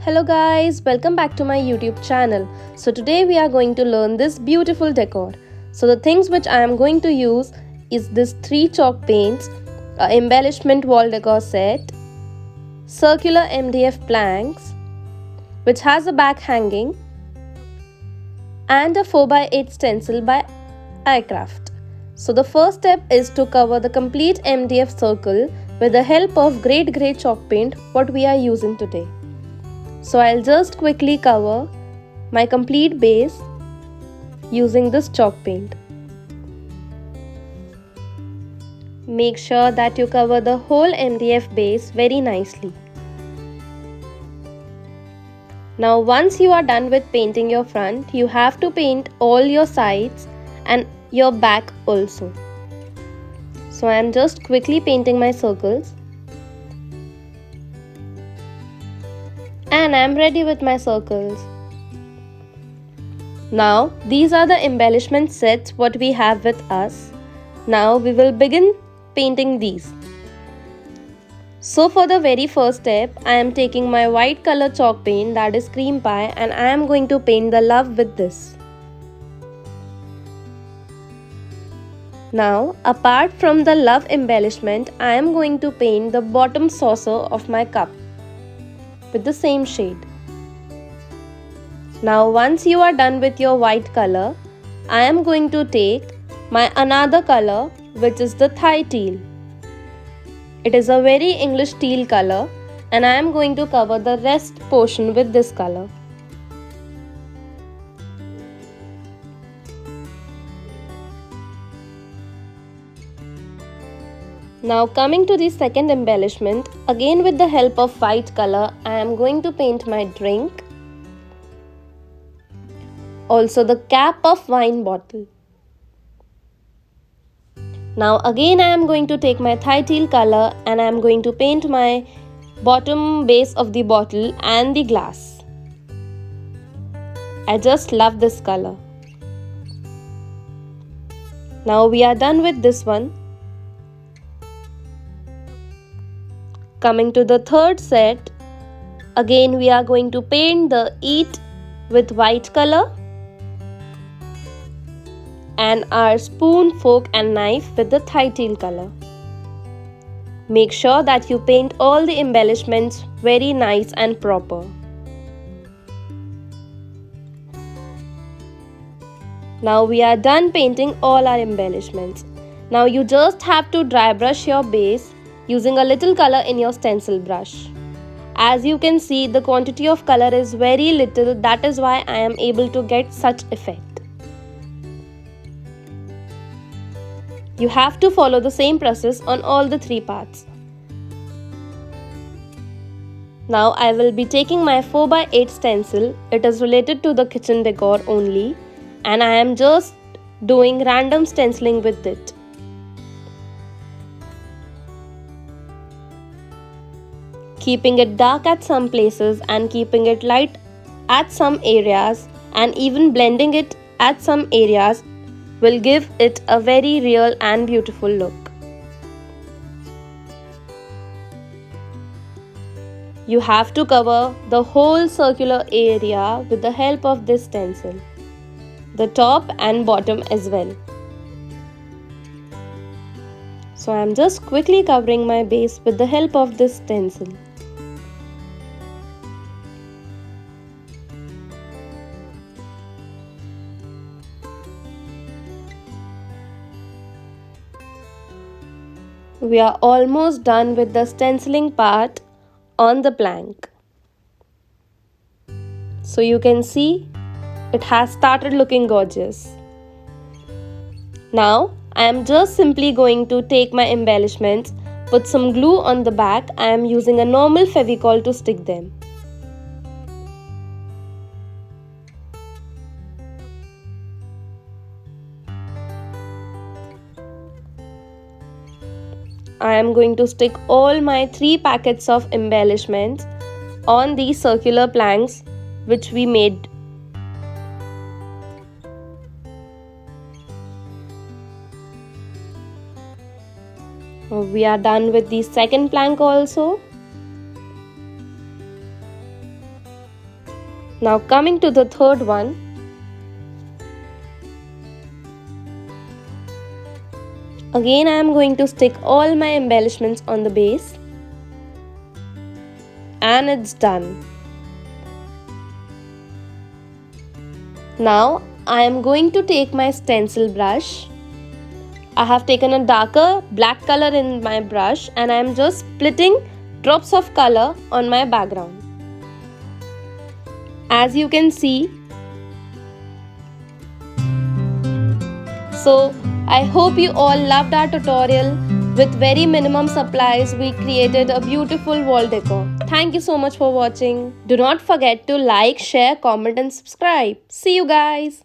Hello guys, welcome back to my YouTube channel. So today we are going to learn this beautiful decor. So the things which I am going to use is this 3 chalk paints, a embellishment wall decor set, circular MDF planks which has a back hanging, and a 4x8 stencil by iCraft. So the first step is to cover the complete MDF circle with the help of great grey chalk paint what we are using today. So I'll just quickly cover my complete base using this chalk paint. Make sure that you cover the whole MDF base very nicely. Now once you are done with painting your front, you have to paint all your sides and your back also. So I am just quickly painting my circles. And I am ready with my circles. Now these are the embellishment sets what we have with us. Now we will begin painting these. So for the very first step, I am taking my white color chalk paint, that is cream pie, and I am going to paint the love with this. Now apart from the love embellishment, I am going to paint the bottom saucer of my cup with the same shade. Now once you are done with your white color, I am going to take my another color, which is the Thai teal. It is a very English teal color, and I am going to cover the rest portion with this color. Now coming to the second embellishment, again with the help of white color, I am going to paint my drink. Also the cap of wine bottle. Now again I am going to take my Thai teal color and I am going to paint my bottom base of the bottle and the glass. I just love this color. Now we are done with this one. Coming to the third set, again we are going to paint the eat with white color and our spoon, fork and knife with the Thai teal color. Make sure that you paint all the embellishments very nice and proper. Now we are done painting all our embellishments. Now you just have to dry brush your base using a little color in your stencil brush. As you can see, the quantity of color is very little, that is why I am able to get such effect. You have to follow the same process on all the 3 parts. Now I will be taking my 4x8 stencil. It is related to the kitchen decor only, and I am just doing random stenciling with it. Keeping it dark at some places and keeping it light at some areas, and even blending it at some areas will give it a very real and beautiful look. You have to cover the whole circular area with the help of this stencil, the top and bottom as well. So I am just quickly covering my base with the help of this stencil. We are almost done with the stenciling part on the plank. So you can see it has started looking gorgeous. Now I am just simply going to take my embellishments, put some glue on the back. I am using a normal Fevicol to stick them. I am going to stick all my 3 packets of embellishments on these circular planks which we made. We are done with the second plank also. Now coming to the third one. Again I am going to stick all my embellishments on the base. And it's done. Now I am going to take my stencil brush. I have taken a darker black color in my brush and I am just splitting drops of color on my background. As you can see. So I hope you all loved our tutorial. With very minimum supplies, we created a beautiful wall decor. Thank you so much for watching. Do not forget to like, share, comment and subscribe. See you guys.